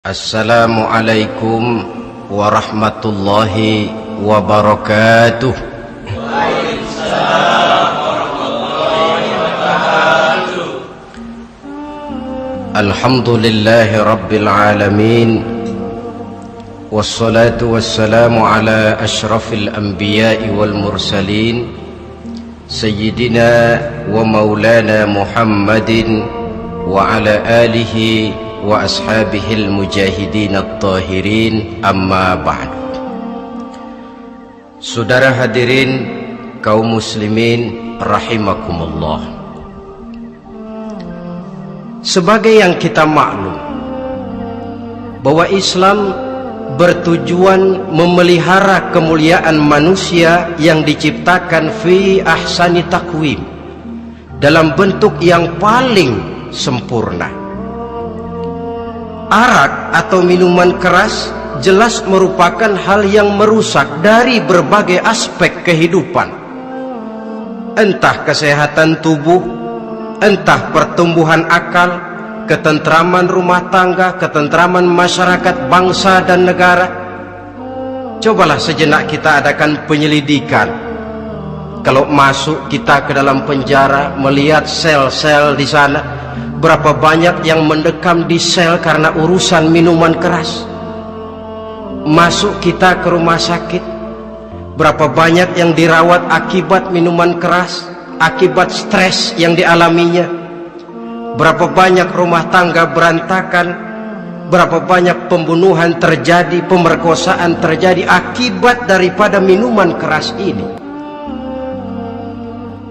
Assalamualaikum warahmatullahi wabarakatuh. Waalaikumsalam warahmatullahi wabarakatuh. Alhamdulillahi rabbil alamin. Wassalatu wassalamu ala ashrafil anbiya'i wal mursalin Sayyidina wa maulana Muhammadin wa ala alihi wa ashabihil mujahidin at-tahirin, amma ba'd. Saudara hadirin kaum muslimin rahimakumullah, sebagai yang kita maklum bahwa Islam bertujuan memelihara kemuliaan manusia yang diciptakan fi ahsani takwim, dalam bentuk yang paling sempurna. Arak atau minuman keras jelas merupakan hal yang merusak dari berbagai aspek kehidupan, entah kesehatan tubuh, entah pertumbuhan akal, ketentraman rumah tangga, ketentraman masyarakat, bangsa dan negara. Cobalah sejenak kita adakan penyelidikan. Kalau masuk kita ke dalam penjara, melihat sel-sel di sana, berapa banyak yang mendekam di sel karena urusan minuman keras. Masuk kita ke rumah sakit, berapa banyak yang dirawat akibat minuman keras, akibat stres yang dialaminya. Berapa banyak rumah tangga berantakan, berapa banyak pembunuhan terjadi, pemerkosaan terjadi akibat daripada minuman keras ini.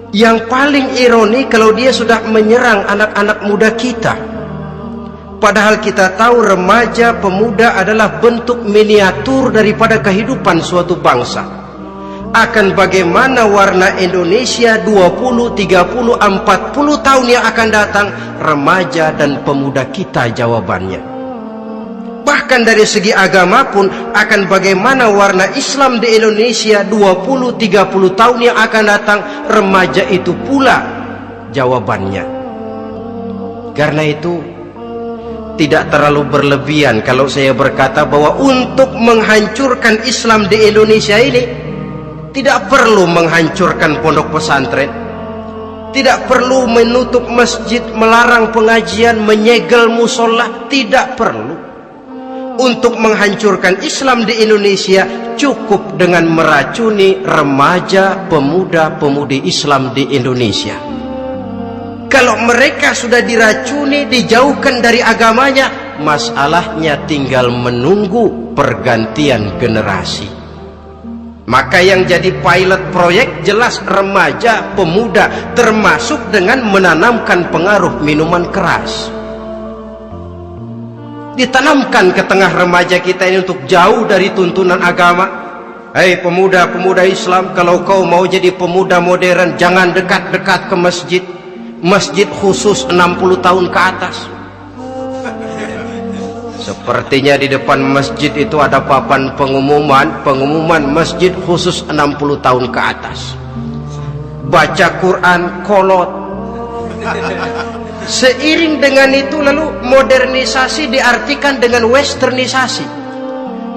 Yang paling ironi kalau dia sudah menyerang anak-anak muda kita. Padahal kita tahu remaja pemuda adalah bentuk miniatur daripada kehidupan suatu bangsa. Akan bagaimana warna Indonesia 20, 30, 40 tahun yang akan datang, remaja dan pemuda kita jawabannya. Bahkan dari segi agama pun, akan bagaimana warna Islam di Indonesia 20, 30 tahun yang akan datang, remaja itu pula jawabannya. Karena itu tidak terlalu berlebihan kalau saya berkata bahwa untuk menghancurkan Islam di Indonesia ini tidak perlu menghancurkan pondok pesantren, tidak perlu menutup masjid, melarang pengajian, menyegel musola, tidak perlu. Untuk menghancurkan Islam di Indonesia cukup dengan meracuni remaja, pemuda-pemudi Islam di Indonesia. Kalau mereka sudah diracuni, dijauhkan dari agamanya, masalahnya tinggal menunggu pergantian generasi. Maka yang jadi pilot proyek jelas remaja, pemuda, termasuk dengan menanamkan pengaruh minuman keras. Ditanamkan ke tengah remaja kita ini untuk jauh dari tuntunan agama. Hei pemuda-pemuda Islam, kalau kau mau jadi pemuda modern, jangan dekat-dekat ke masjid. Masjid khusus 60 tahun ke atas. Sepertinya di depan masjid itu ada papan pengumuman masjid khusus 60 tahun ke atas. Baca Quran kolot. Seiring dengan itu lalu modernisasi diartikan dengan westernisasi.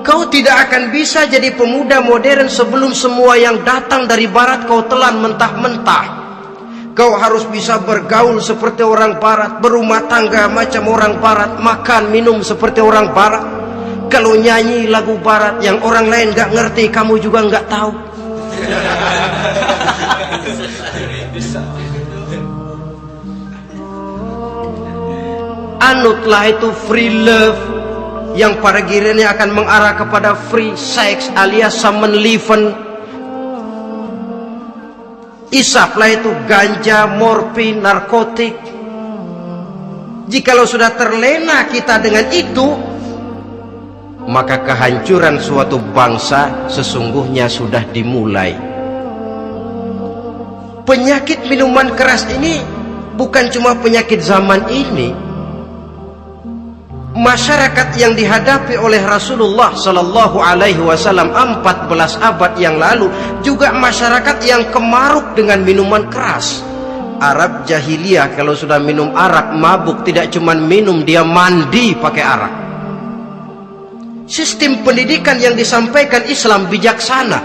Kau tidak akan bisa jadi pemuda modern sebelum semua yang datang dari barat kau telan mentah-mentah. Kau harus bisa bergaul seperti orang barat, berumah tangga macam orang barat, makan minum seperti orang barat. Kalau nyanyi lagu barat yang orang lain gak ngerti, kamu juga gak tahu. Anutlah itu free love yang pada gilirannya akan mengarah kepada free sex alias samenleven. Isaplah itu ganja, morfin, narkotik. Jikalau sudah terlena kita dengan itu, maka kehancuran suatu bangsa sesungguhnya sudah dimulai. Penyakit minuman keras ini bukan cuma penyakit zaman ini. Masyarakat yang dihadapi oleh Rasulullah Sallallahu Alaihi Wasallam 14 abad yang lalu juga masyarakat yang kemaruk dengan minuman keras. Arab jahiliyah kalau sudah minum arak mabuk, tidak cuma minum, dia mandi pakai arak. Sistem pendidikan yang disampaikan Islam bijaksana.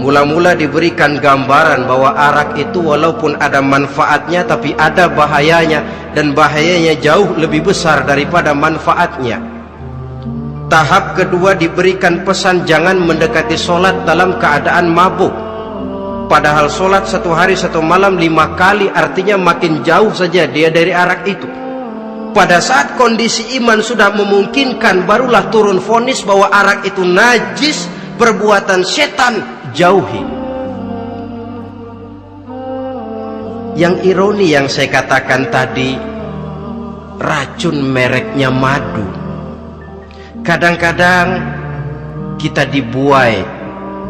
Mula-mula diberikan gambaran bahwa arak itu walaupun ada manfaatnya tapi ada bahayanya, dan bahayanya jauh lebih besar daripada manfaatnya. Tahap kedua diberikan pesan jangan mendekati solat dalam keadaan mabuk. Padahal solat 1 hari 1 malam 5 kali, artinya makin jauh saja dia dari arak itu. Pada saat kondisi iman sudah memungkinkan, barulah turun vonis bahwa arak itu najis, perbuatan setan, jauhi. Yang ironi yang saya katakan tadi, racun mereknya madu. Kadang-kadang kita dibuai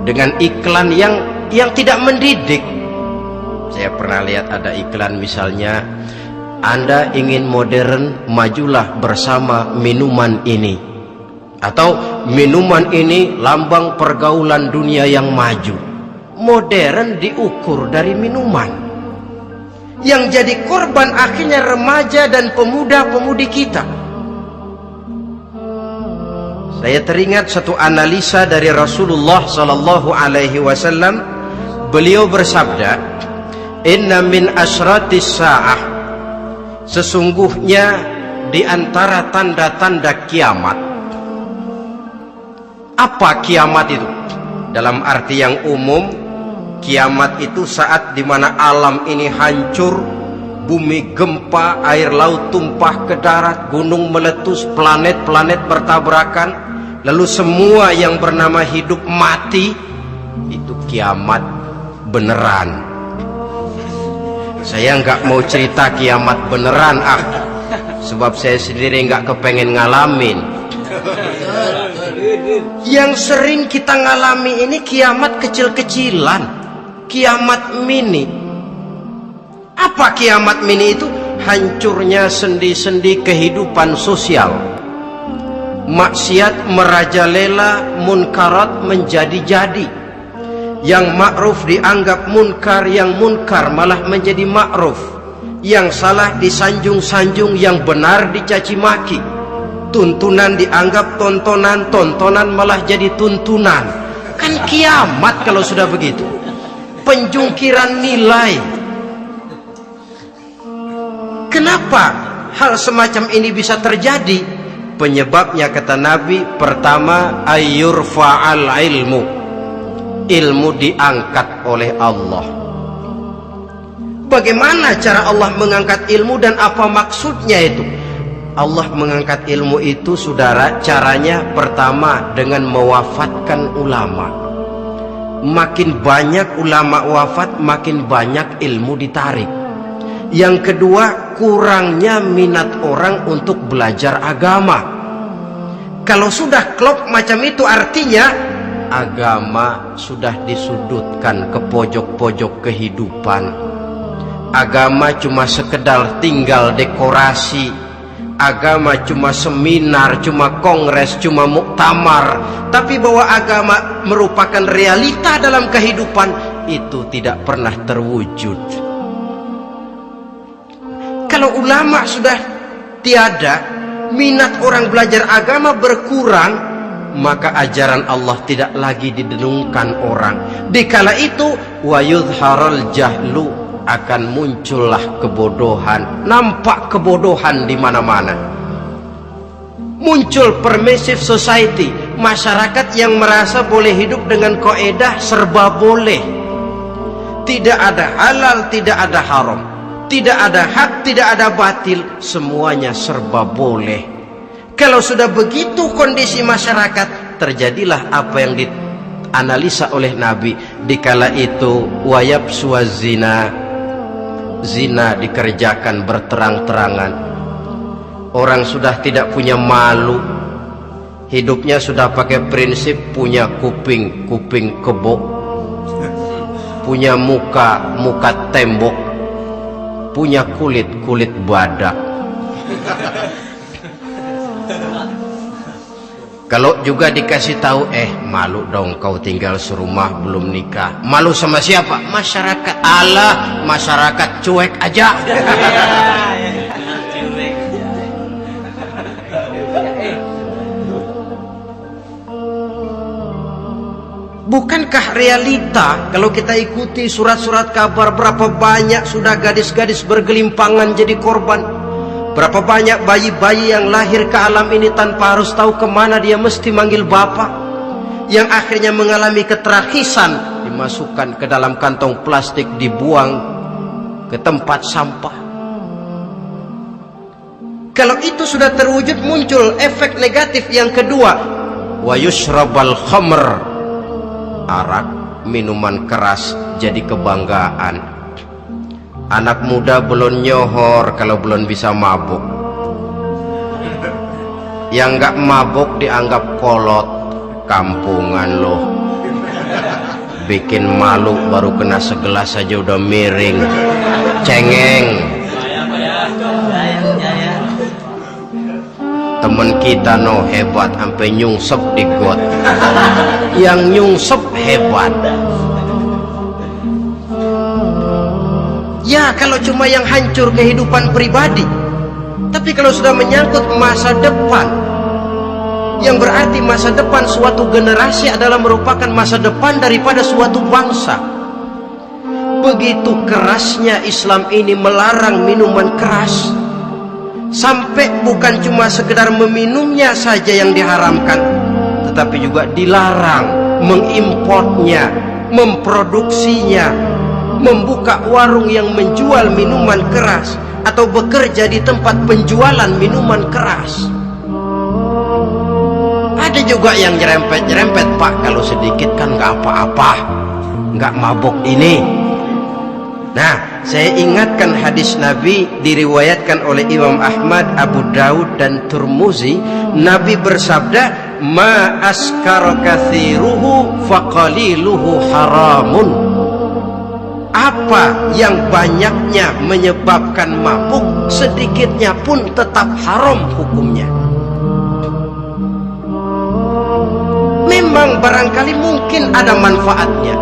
dengan iklan yang tidak mendidik. Saya pernah lihat ada iklan misalnya, Anda ingin modern, majulah bersama minuman ini. Atau minuman ini lambang pergaulan dunia yang maju. Modern diukur dari minuman. Yang jadi korban akhirnya remaja dan pemuda-pemudi kita. Saya teringat satu analisa dari Rasulullah sallallahu alaihi wasallam. Beliau bersabda, "Inna min asratis sa'ah." Sesungguhnya di antara tanda-tanda kiamat. Apa kiamat itu? Dalam arti yang umum, kiamat itu saat dimana alam ini hancur, bumi gempa, air laut tumpah ke darat, gunung meletus, planet-planet bertabrakan, lalu semua yang bernama hidup mati. Itu kiamat beneran. Saya nggak mau cerita kiamat beneran, sebab saya sendiri nggak kepengen ngalamin. Yang sering kita ngalami ini kiamat kecil-kecilan, kiamat mini. Apa kiamat mini itu? Hancurnya sendi-sendi kehidupan sosial. Maksiat merajalela, munkarat menjadi-jadi. Yang ma'ruf dianggap munkar, yang munkar malah menjadi ma'ruf. Yang salah disanjung-sanjung, yang benar dicaci maki. Tuntunan dianggap tontonan, tontonan malah jadi tuntunan. Kan kiamat kalau sudah begitu. Penjungkiran nilai. Kenapa hal semacam ini bisa terjadi? Penyebabnya kata Nabi, pertama ayyurfa'al ilmu. Ilmu diangkat oleh Allah. Bagaimana cara Allah mengangkat ilmu dan apa maksudnya itu? Allah mengangkat ilmu itu, saudara, caranya pertama dengan mewafatkan ulama. Makin banyak ulama wafat, makin banyak ilmu ditarik. Yang kedua, kurangnya minat orang untuk belajar agama. Kalau sudah klop macam itu, artinya agama sudah disudutkan ke pojok-pojok kehidupan. Agama cuma sekedar tinggal dekorasi. Agama cuma seminar, cuma kongres, cuma muktamar. Tapi bahwa agama merupakan realita dalam kehidupan, itu tidak pernah terwujud. Kalau ulama sudah tiada, minat orang belajar agama berkurang, maka ajaran Allah tidak lagi didenungkan orang. Dikala itu wa yudharal jahlu, akan muncullah kebodohan, nampak kebodohan di mana-mana. Muncul permissive society, masyarakat yang merasa boleh hidup dengan kaidah serba boleh. Tidak ada halal, tidak ada haram, tidak ada hak, tidak ada batil, semuanya serba boleh. Kalau sudah begitu kondisi masyarakat, terjadilah apa yang dianalisa oleh Nabi. Dikala itu wayabsuwa zina, zina dikerjakan berterang-terangan. Orang sudah tidak punya malu. Hidupnya sudah pakai prinsip punya kuping, kuping kebo. Punya muka, muka tembok. Punya kulit, kulit badak. Kalau juga dikasih tahu, malu dong kau tinggal serumah belum nikah. Malu sama siapa? Masyarakat. Allah, masyarakat cuek aja. Bukankah realita kalau kita ikuti surat-surat kabar, berapa banyak sudah gadis-gadis bergelimpangan jadi korban, berapa banyak bayi-bayi yang lahir ke alam ini tanpa harus tahu kemana dia mesti manggil bapak, yang akhirnya mengalami keterakisan, dimasukkan ke dalam kantong plastik, dibuang ke tempat sampah. Kalau itu sudah terwujud, muncul efek negatif yang kedua, wa yushrabal khamr, arak, minuman keras jadi kebanggaan. Anak muda belum nyohor kalau belum bisa mabuk. Yang nggak mabuk dianggap kolot, kampungan loh, bikin malu, baru kena segelas saja udah miring, cengeng. Temen kita no hebat, sampai nyungsep di got. Yang nyungsep hebat. Ya kalau cuma yang hancur kehidupan pribadi, tapi kalau sudah menyangkut masa depan, yang berarti masa depan suatu generasi adalah merupakan masa depan daripada suatu bangsa. Begitu kerasnya Islam ini melarang minuman keras, sampai bukan cuma sekedar meminumnya saja yang diharamkan, tetapi juga dilarang mengimportnya, memproduksinya, membuka warung yang menjual minuman keras, atau bekerja di tempat penjualan minuman keras. Ada juga yang nyerempet-nyerempet, Pak, kalau sedikit kan nggak apa-apa, nggak mabuk ini. Nah, saya ingatkan hadis Nabi diriwayatkan oleh Imam Ahmad, Abu Daud dan Turmuzi. Nabi bersabda, ma askara kathiruhu faqaliluhu haramun. Apa yang banyaknya menyebabkan mabuk, sedikitnya pun tetap haram hukumnya. Memang barangkali mungkin ada manfaatnya,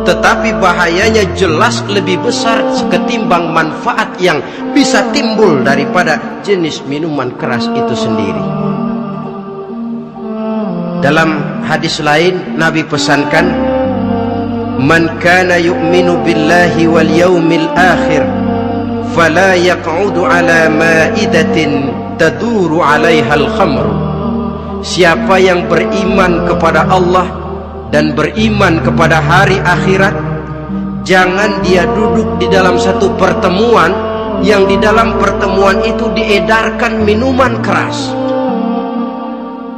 tetapi bahayanya jelas lebih besar ketimbang manfaat yang bisa timbul daripada jenis minuman keras itu sendiri. Dalam hadis lain Nabi pesankan, man kana yu'minu billahi wal yawmil akhir fala yaq'udu ala ma'idatin taduru 'alaiha al-khamru. Siapa yang beriman kepada Allah dan beriman kepada hari akhirat, jangan dia duduk di dalam satu pertemuan yang di dalam pertemuan itu diedarkan minuman keras.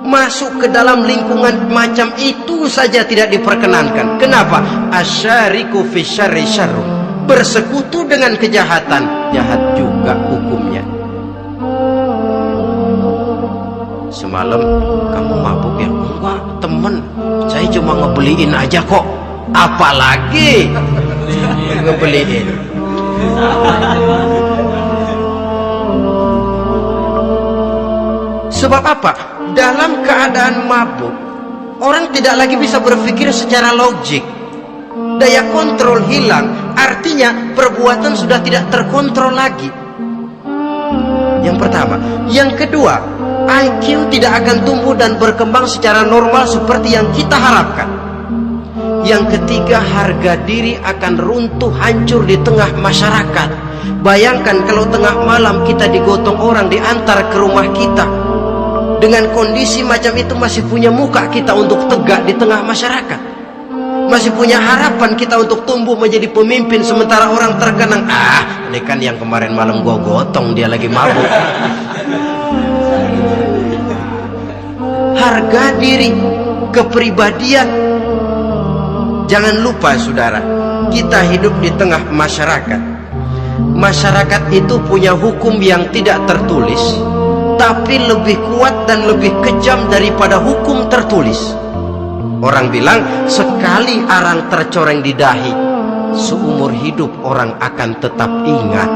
Masuk ke dalam lingkungan macam itu saja tidak diperkenankan. Kenapa? Asyariku fi syarri syarrun. Bersekutu dengan kejahatan, jahat juga hukumnya. Semalam kamu mabuk ya? Enggak, temen, saya cuma ngebeliin aja kok. Apalagi ngebeliin. Sebab apa? Dalam keadaan mabuk, orang tidak lagi bisa berpikir secara logik. Daya kontrol hilang, artinya perbuatan sudah tidak terkontrol lagi. Yang pertama. Yang kedua, IQ tidak akan tumbuh dan berkembang secara normal seperti yang kita harapkan. Yang ketiga, harga diri akan runtuh, hancur di tengah masyarakat. Bayangkan kalau tengah malam kita digotong orang, diantar ke rumah kita. Dengan kondisi macam itu masih punya muka kita untuk tegak di tengah masyarakat, masih punya harapan kita untuk tumbuh menjadi pemimpin, sementara orang terkenang, ini kan yang kemarin malam gua gotong, dia lagi mabuk. Harga diri, kepribadian. Jangan lupa saudara, kita hidup di tengah masyarakat. Masyarakat itu punya hukum yang tidak tertulis, tapi lebih kuat dan lebih kejam daripada hukum tertulis. Orang bilang, sekali arang tercoreng di dahi, seumur hidup orang akan tetap ingat.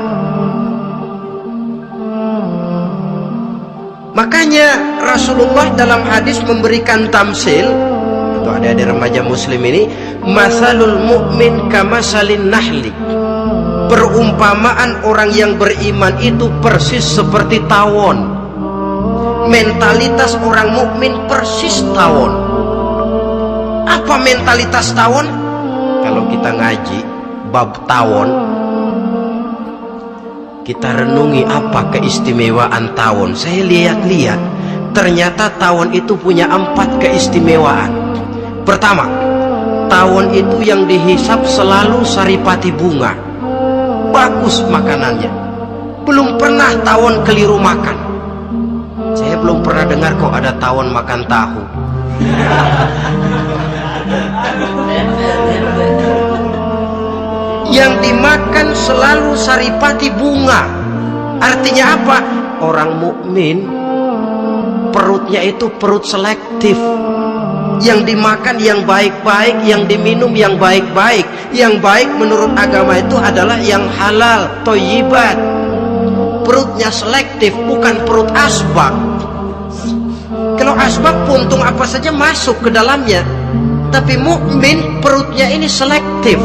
Makanya Rasulullah dalam hadis memberikan tamsil untuk adik-adik remaja muslim ini, masalul mu'min kamasalin nahli. Perumpamaan orang yang beriman itu persis seperti tawon. Mentalitas orang mukmin persis tawon. Apa Apa mentalitas tawon? Kalau kita ngaji bab tawon, kita renungi apa keistimewaan tawon. Saya lihat-lihat, ternyata tawon itu punya 4 keistimewaan. Pertama, tawon itu yang dihisap selalu saripati bunga. Bagus makanannya. Belum pernah tawon keliru makan. Saya belum pernah dengar kok ada tawon makan tahu. Yang dimakan selalu saripati bunga. Artinya apa? Orang mukmin perutnya itu perut selektif. Yang dimakan yang baik-baik, yang diminum yang baik-baik. Yang baik menurut agama itu adalah yang halal, thayyibat. Perutnya selektif, bukan perut asbak. Kalau asbak puntung apa saja masuk ke dalamnya. Tapi mukmin perutnya ini selektif.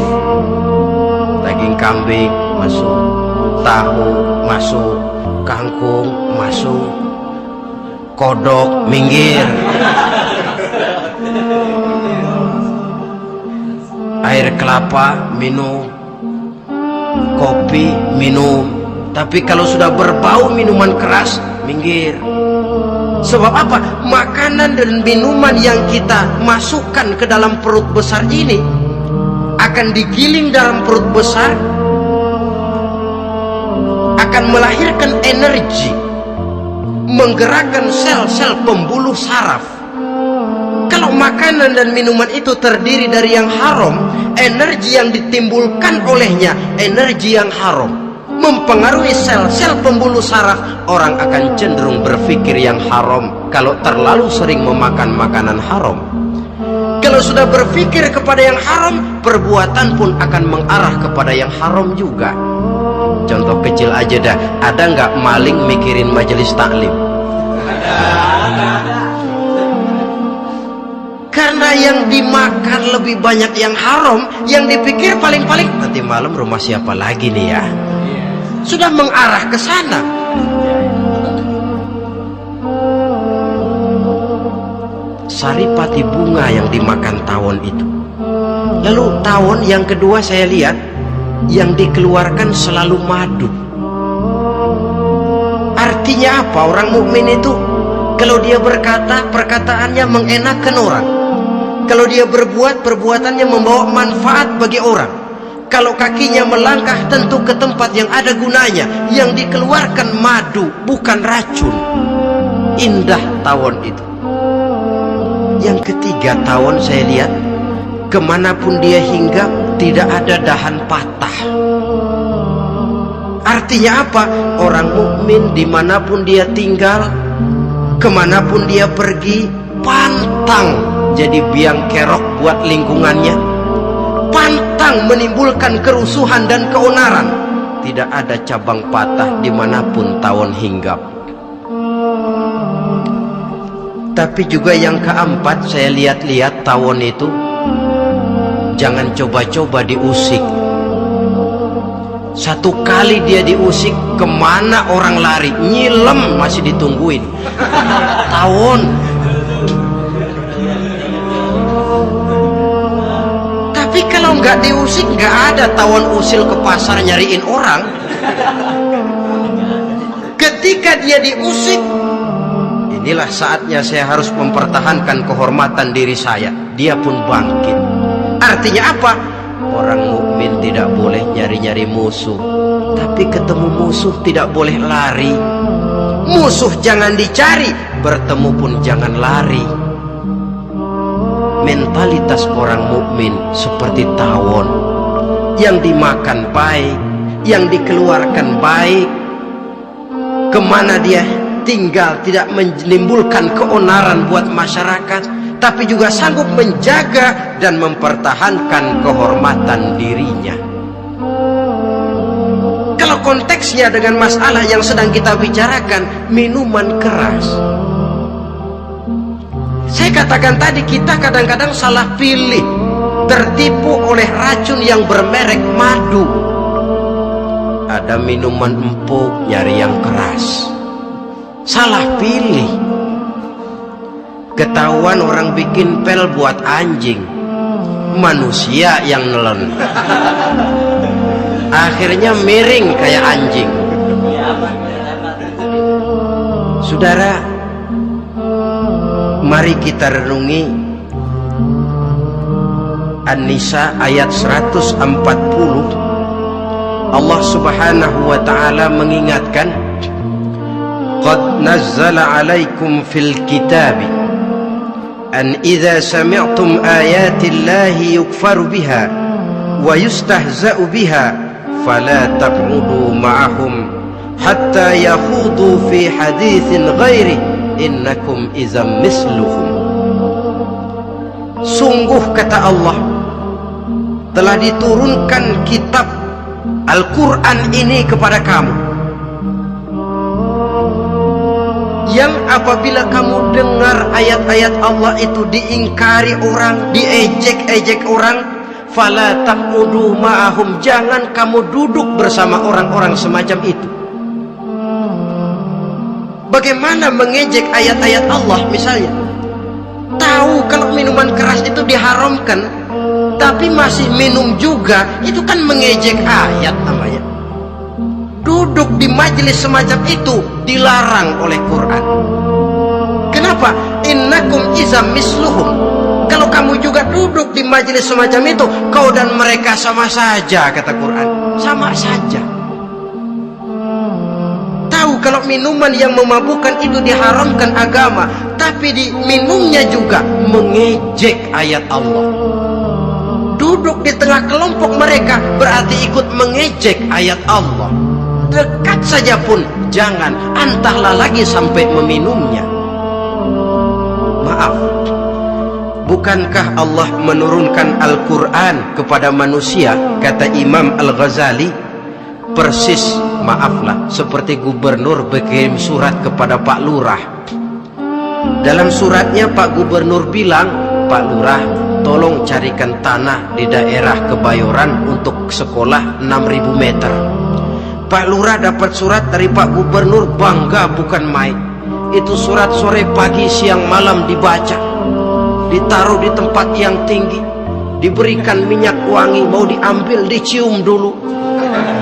Daging kambing masuk, tahu masuk, kangkung masuk, kodok minggir, air kelapa minum, kopi minum. Tapi kalau sudah berbau minuman keras, minggir. Sebab apa? Makanan dan minuman yang kita masukkan ke dalam perut besar ini akan digiling dalam perut besar, akan melahirkan energi, menggerakkan sel-sel pembuluh saraf. Kalau makanan dan minuman itu terdiri dari yang haram, energi yang ditimbulkan olehnya energi yang haram, mempengaruhi sel-sel pembuluh saraf. Orang akan cenderung berpikir yang haram kalau terlalu sering memakan makanan haram. Kalau sudah berpikir kepada yang haram, perbuatan pun akan mengarah kepada yang haram juga. Contoh kecil aja dah, ada nggak maling mikirin majelis taklim? Karena yang dimakan lebih banyak yang haram, yang dipikir paling-paling nanti malam rumah siapa lagi nih ya? Sudah mengarah ke sana. Saripati bunga yang dimakan tawon itu. Lalu tawon yang kedua saya lihat yang dikeluarkan selalu madu. Artinya apa? Orang mukmin itu kalau dia berkata, perkataannya mengenakan orang. Kalau dia berbuat, perbuatannya membawa manfaat bagi orang. Kalau kakinya melangkah tentu ke tempat yang ada gunanya. Yang dikeluarkan madu, bukan racun. Indah tawon itu. Yang ketiga, tawon saya lihat kemanapun dia hinggap tidak ada dahan patah. Artinya apa? Orang mukmin dimanapun dia tinggal, kemanapun dia pergi, pantang jadi biang kerok buat lingkungannya, pantang menimbulkan kerusuhan dan keonaran. Tidak ada cabang patah dimanapun tawon hinggap. Tapi juga yang keempat, saya lihat-lihat tawon itu jangan coba-coba diusik. Satu kali dia diusik, kemana orang lari? Nyilem masih ditungguin. Tawon. Tapi kalau nggak diusik, nggak ada tawon usil ke pasar nyariin orang. Ketika dia diusik, inilah saatnya saya harus mempertahankan kehormatan diri saya. Dia pun bangkit. Artinya apa? Orang mukmin tidak boleh nyari-nyari musuh. Tapi ketemu musuh tidak boleh lari. Musuh jangan dicari, bertemu pun jangan lari. Mentalitas orang mukmin seperti tawon, yang dimakan baik, yang dikeluarkan baik. Kemana dia tinggal tidak menimbulkan keonaran buat masyarakat, tapi juga sanggup menjaga dan mempertahankan kehormatan dirinya. Kalau konteksnya dengan masalah yang sedang kita bicarakan, minuman keras, saya katakan tadi, kita kadang-kadang salah pilih, tertipu oleh racun yang bermerek madu. Ada minuman empuk, nyari yang keras, salah pilih. Ketahuan orang bikin pel buat anjing, manusia yang nelen. Akhirnya miring kayak anjing. Saudara, mari kita renungi An-Nisa ayat 140. Allah Subhanahu wa ta'ala mengingatkan, qad nazzala alaikum fil kitabi an idza sami'tum ayati llahi yukfaru biha wa yustahza'u biha fala taq'udu ma'ahum hatta yakhudu fi haditsin ghairi innakum idzam misluhum. Sungguh kata Allah, telah diturunkan kitab Al-Quran ini kepada kamu, yang apabila kamu dengar ayat-ayat Allah itu diingkari orang, diejek-ejek orang, fala taqudu ma'ahum, jangan kamu duduk bersama orang-orang semacam itu. Bagaimana mengejek ayat-ayat Allah? Misalnya, tahu kalau minuman keras itu diharamkan, tapi masih minum juga, itu kan mengejek ayat namanya. Duduk di majelis semacam itu dilarang oleh Quran. Kenapa? Innakum izam misluhum. Kalau kamu juga duduk di majelis semacam itu, kau dan mereka sama saja, kata Quran. Sama saja. Tahu kalau minuman yang memabukkan itu diharamkan agama, tapi diminumnya juga mengejek ayat Allah. Duduk di tengah kelompok mereka berarti ikut mengejek ayat Allah. Dekat saja pun jangan, entahlah lagi sampai meminumnya. Maaf, bukankah Allah menurunkan Al-Quran kepada manusia? Kata Imam Al-Ghazali, persis, maaflah, seperti gubernur berkirim surat kepada Pak Lurah. Dalam suratnya Pak Gubernur bilang, Pak Lurah, tolong carikan tanah di daerah Kebayoran untuk sekolah 6.000 meter. Pak Lurah dapat surat dari Pak Gubernur, bangga bukan main. Itu surat sore pagi siang malam dibaca, ditaruh di tempat yang tinggi, diberikan minyak wangi, mau diambil dicium dulu,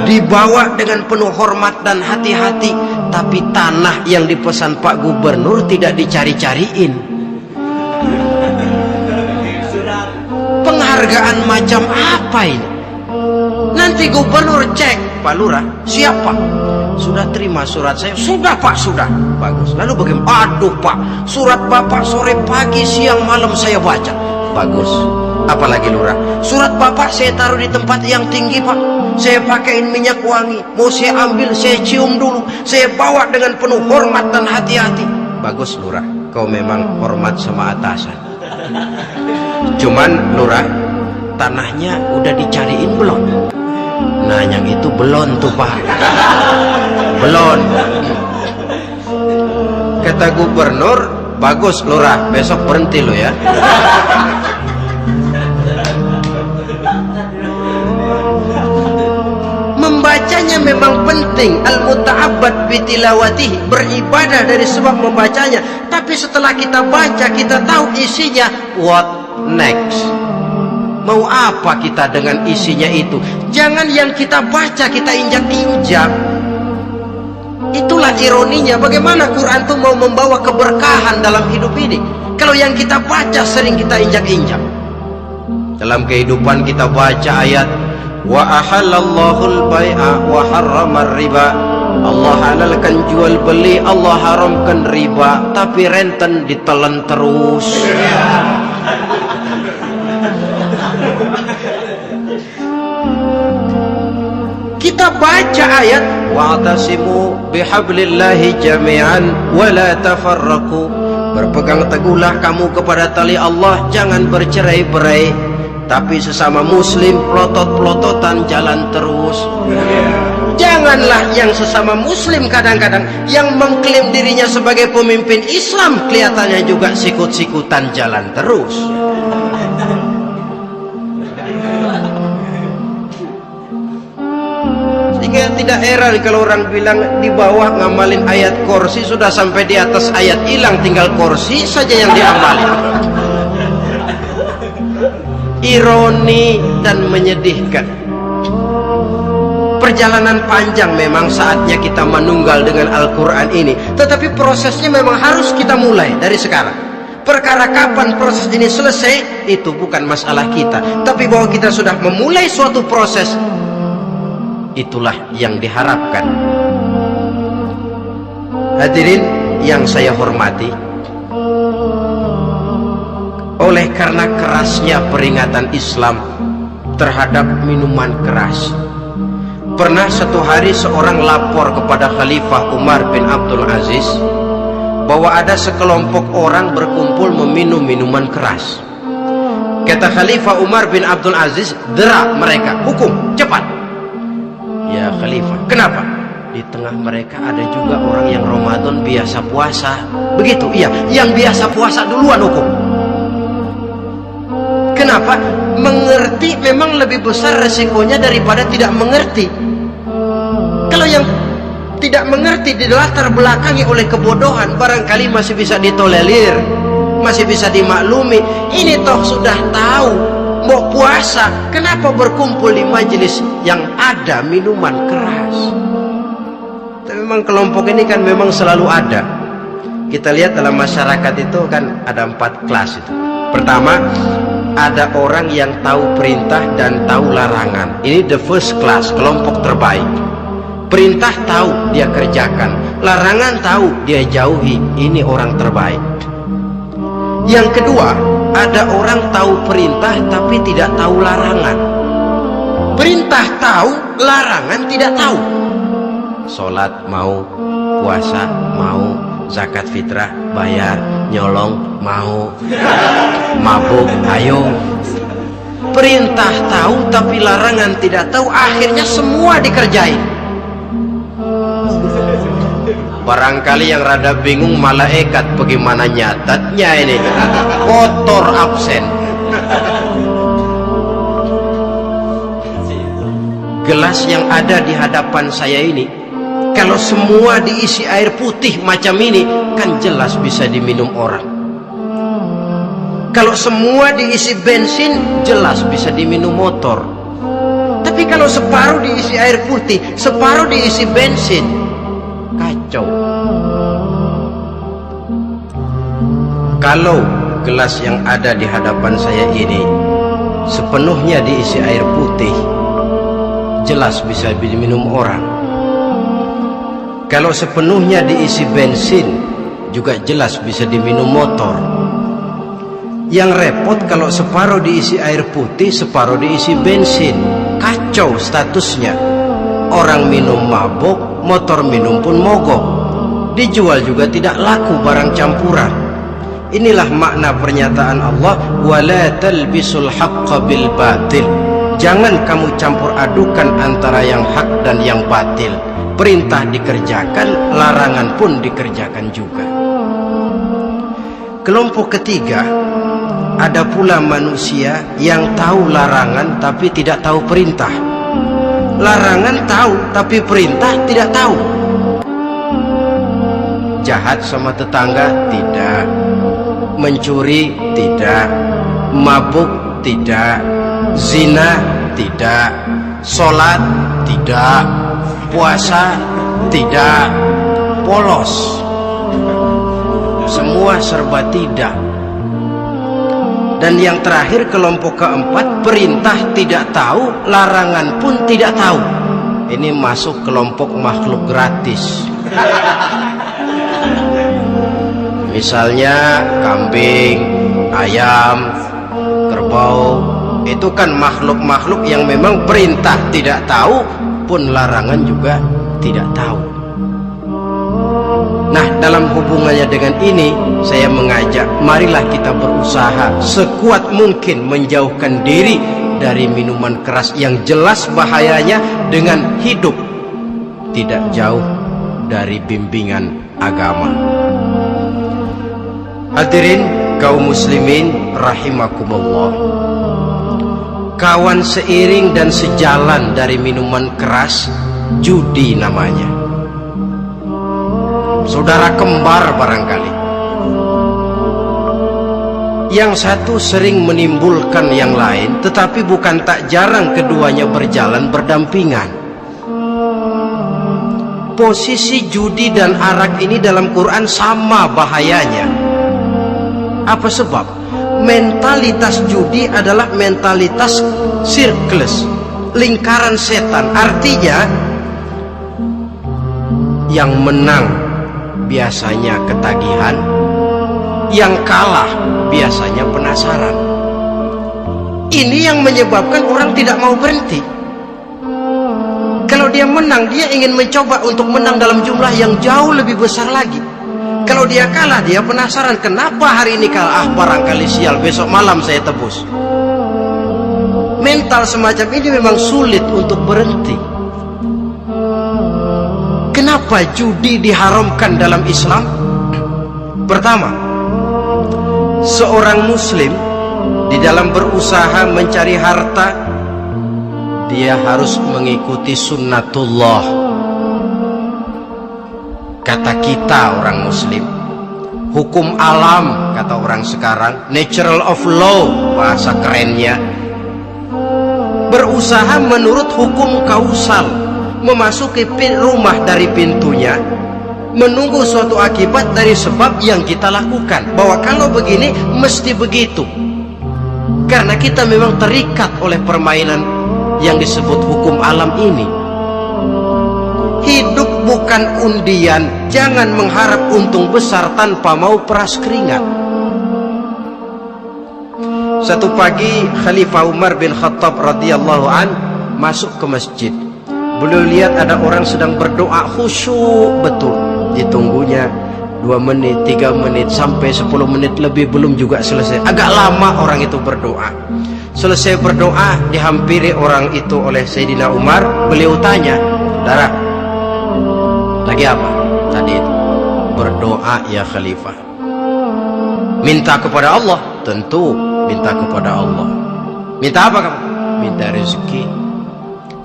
dibawa dengan penuh hormat dan hati-hati. Tapi tanah yang dipesan Pak Gubernur tidak dicari-cariin. Penghargaan macam apa ini? Nanti gubernur cek, Pak Lurah, siapa? Sudah terima surat saya? Sudah Pak, sudah. Bagus. Lalu bagaimana? Aduh Pak, surat Bapak sore pagi siang malam saya baca. Bagus. Apalagi Lurah? Surat Bapak saya taruh di tempat yang tinggi Pak. Saya pakaiin minyak wangi, mau saya ambil saya cium dulu, saya bawa dengan penuh hormat dan hati-hati. Bagus Lurah, kau memang hormat sama atasan. Cuman Lurah, tanahnya udah dicariin belum? Nah yang itu belum tuh Pak, belum. Kata gubernur, bagus Lurah, besok berhenti lo ya. Membacanya memang penting, al-muta'abbad bitilawatihi, beribadah dari sebab membacanya. Tapi setelah kita baca, kita tahu isinya, what next? Mau apa kita dengan isinya itu? Jangan yang kita baca kita injak-injak. Itulah ironinya, bagaimana Quran itu mau membawa keberkahan dalam hidup ini, kalau yang kita baca sering kita injak-injak. Dalam kehidupan kita baca ayat, wa ahallallahu al-bai'a wa harramar riba. Allah halalkan jual beli, Allah haramkan riba, tapi renten ditelan terus. Kita baca ayat, wa'tasimu bihablillahi jami'an wa la tafarraqu. Berpegang teguhlah kamu kepada tali Allah, jangan bercerai-berai. Tapi sesama muslim pelotot-pelototan jalan terus. Janganlah yang sesama muslim kadang-kadang yang mengklaim dirinya sebagai pemimpin Islam kelihatannya juga sikut-sikutan jalan terus. Sehingga tidak heran kalau orang bilang di bawah ngamalin ayat kursi, sudah sampai di atas ayat hilang, tinggal kursi saja yang diamalin. ironi dan menyedihkan. Perjalanan panjang memang saatnya kita menunggal dengan Al-Quran ini, tetapi prosesnya memang harus kita mulai dari sekarang. Perkara kapan proses ini selesai itu bukan masalah kita, tapi bahwa kita sudah memulai suatu proses, itulah yang diharapkan. Hadirin yang saya hormati, oleh karena kerasnya peringatan Islam terhadap minuman keras, pernah satu hari seorang lapor kepada Khalifah Umar bin Abdul Aziz bahwa ada sekelompok orang berkumpul meminum minuman keras. Kata Khalifah Umar bin Abdul Aziz, dera mereka, hukum, cepat. Ya Khalifah, kenapa? Di tengah mereka ada juga orang yang Ramadan biasa puasa. Begitu, iya, yang biasa puasa duluan hukum. Kenapa? Mengerti memang lebih besar resikonya daripada tidak mengerti. Kalau yang tidak mengerti dilatar belakangi oleh kebodohan, barangkali masih bisa ditolerir, masih bisa dimaklumi. Ini toh sudah tahu mau puasa, kenapa berkumpul di majelis yang ada minuman keras? Tapi memang kelompok ini kan memang selalu ada. Kita lihat dalam masyarakat itu kan ada 4 kelas itu. Pertama, ada orang yang tahu perintah dan tahu larangan. Ini the first class, kelompok terbaik. Perintah tahu dia kerjakan, larangan tahu dia jauhi. Ini orang terbaik. Yang kedua, ada orang tahu perintah tapi tidak tahu larangan. Perintah tahu, larangan tidak tahu. Sholat mau, puasa mau, zakat fitrah bayar, nyolong mau, mabuk ayo. Perintah tahu tapi larangan tidak tahu, akhirnya semua dikerjain. Barangkali yang rada bingung malaikat bagaimana nyatatnya ini, kotor absen. Gelas yang ada di hadapan saya ini, kalau semua diisi air putih macam ini, kan jelas bisa diminum orang. Kalau semua diisi bensin, jelas bisa diminum motor. Tapi kalau separuh diisi air putih, separuh diisi bensin, kacau. Kalau gelas yang ada di hadapan saya ini sepenuhnya diisi air putih, jelas bisa diminum orang. Kalau sepenuhnya diisi bensin, juga jelas bisa diminum motor. Yang repot kalau separuh diisi air putih, separuh diisi bensin, kacau statusnya. Orang minum mabuk, motor minum pun mogok. Dijual juga tidak laku barang campuran. Inilah makna pernyataan Allah, wala talbisul haqqa bil batil. Jangan kamu campur adukan antara yang hak dan yang batil. Perintah dikerjakan, larangan pun dikerjakan juga. Kelompok ketiga, ada pula manusia yang tahu larangan tapi tidak tahu perintah. Larangan tahu tapi perintah tidak tahu. Jahat sama tetangga tidak, mencuri tidak, mabuk tidak, zina tidak, sholat tidak, puasa tidak, polos, semua serba tidak. Dan yang terakhir, kelompok keempat, perintah tidak tahu, larangan pun tidak tahu. Ini masuk kelompok makhluk gratis. Misalnya kambing, ayam, kerbau, itu kan makhluk-makhluk yang memang perintah tidak tahu pun larangan juga tidak tahu. Nah, dalam hubungannya dengan ini, saya mengajak, marilah kita berusaha sekuat mungkin menjauhkan diri dari minuman keras yang jelas bahayanya dengan hidup tidak jauh dari bimbingan agama. Hadirin kaum muslimin rahimakumullah. Kawan seiring dan sejalan dari minuman keras, judi namanya. Saudara kembar barangkali. Yang satu sering menimbulkan yang lain, tetapi bukan tak jarang keduanya berjalan berdampingan. Posisi judi dan arak ini dalam Quran sama bahayanya. Apa sebab? Mentalitas judi adalah mentalitas circles, lingkaran setan. Artinya yang menang biasanya ketagihan, yang kalah biasanya penasaran. Ini yang menyebabkan orang tidak mau berhenti. Kalau dia menang, dia ingin mencoba untuk menang dalam jumlah yang jauh lebih besar lagi. Kalau dia kalah, dia penasaran, kenapa hari ini kalah? Barangkali sial, besok malam saya tebus. Mental semacam ini memang sulit untuk berhenti. Kenapa judi diharamkan dalam Islam? Pertama, seorang muslim di dalam berusaha mencari harta, dia harus mengikuti sunnatullah. Kata kita orang muslim, hukum alam kata orang sekarang, natural of law bahasa kerennya. Berusaha menurut hukum kausal, memasuki rumah dari pintunya, menunggu suatu akibat dari sebab yang kita lakukan, bahwa kalau begini mesti begitu. Karena kita memang terikat oleh permainan yang disebut hukum alam ini. Hidup bukan undian, jangan mengharap untung besar tanpa mau peras keringat. Satu pagi Khalifah Umar bin Khattab radhiyallahu an masuk ke masjid. Beliau lihat ada orang sedang berdoa khusyuk betul. Ditunggunya 2 menit, 3 menit, sampai 10 menit lebih belum juga selesai. Agak lama orang itu berdoa. Selesai berdoa, dihampiri orang itu oleh Sayyidina Umar. Beliau tanya, "Saudara, lagi apa?" Tadi itu berdoa ya Khalifah. Minta kepada Allah? Tentu minta kepada Allah. Minta apa kamu? Minta rezeki.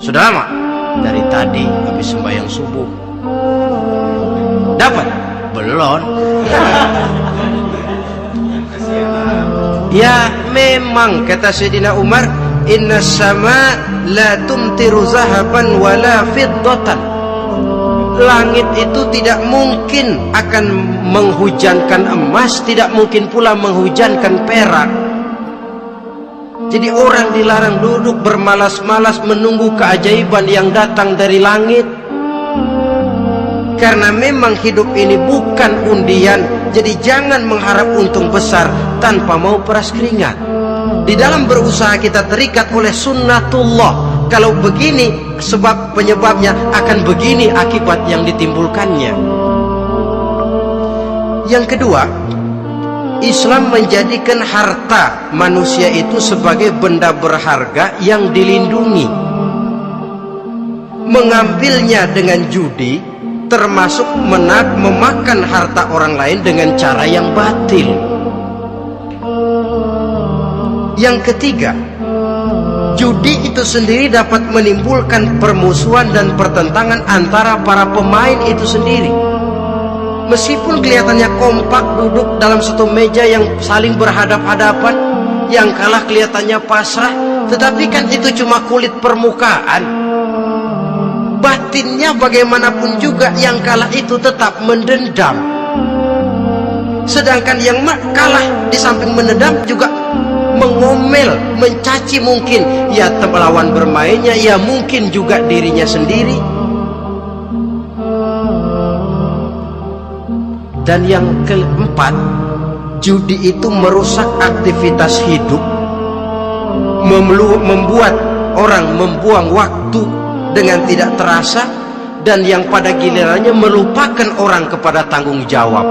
Sudah lama? Dari tadi habis sembahyang subuh. Dapat? Belum. Ya memang kata Sayyidina Umar, inna sama la tumtiru zahaban wala fiddatan. Langit itu tidak mungkin akan menghujankan emas, tidak mungkin pula menghujankan perak. Jadi orang dilarang duduk bermalas-malas menunggu keajaiban yang datang dari langit. Karena memang hidup ini bukan undian. Jadi jangan mengharap untung besar tanpa mau peras keringat. Di dalam berusaha kita terikat oleh sunnatullah. Kalau begini sebab penyebabnya, akan begini akibat yang ditimbulkannya. Yang kedua, Islam menjadikan harta manusia itu sebagai benda berharga yang dilindungi. Mengambilnya dengan judi termasuk memakan harta orang lain dengan cara yang batil. Yang ketiga, judi itu sendiri dapat menimbulkan permusuhan dan pertentangan antara para pemain itu sendiri. Meskipun kelihatannya kompak duduk dalam satu meja yang saling berhadap-hadapan, yang kalah kelihatannya pasrah, tetapi kan itu cuma kulit permukaan. Batinnya bagaimanapun juga yang kalah itu tetap mendendam. Sedangkan yang kalah di samping mendendam juga mengomel, mencaci mungkin ya lawan bermainnya, ya mungkin juga dirinya sendiri. Dan yang keempat, judi itu merusak aktivitas hidup, membuat orang membuang waktu dengan tidak terasa, dan yang pada gilirannya melupakan orang kepada tanggung jawab.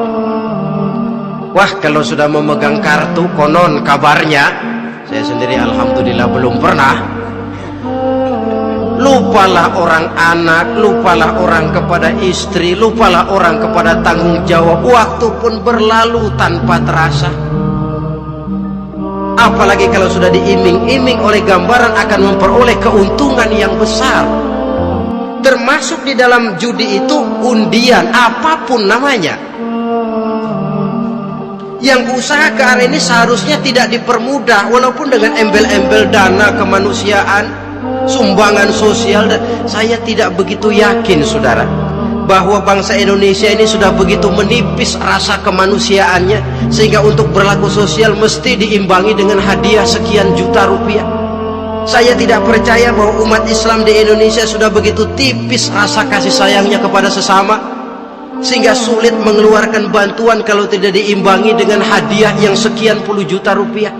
Wah, kalau sudah memegang kartu, konon kabarnya, saya sendiri alhamdulillah belum pernah, lupalah orang anak, lupalah orang kepada istri, lupalah orang kepada tanggung jawab. Waktu pun berlalu tanpa terasa. Apalagi kalau sudah diiming-iming oleh gambaran akan memperoleh keuntungan yang besar. Termasuk di dalam judi itu undian, apapun namanya. Yang usaha ke arah ini seharusnya tidak dipermudah, walaupun dengan embel-embel dana kemanusiaan, sumbangan sosial. Dan saya tidak begitu yakin, saudara, bahwa bangsa Indonesia ini sudah begitu menipis rasa kemanusiaannya sehingga untuk berlaku sosial mesti diimbangi dengan hadiah sekian juta rupiah. Saya tidak percaya bahwa umat Islam di Indonesia sudah begitu tipis rasa kasih sayangnya kepada sesama sehingga sulit mengeluarkan bantuan kalau tidak diimbangi dengan hadiah yang sekian puluh juta rupiah.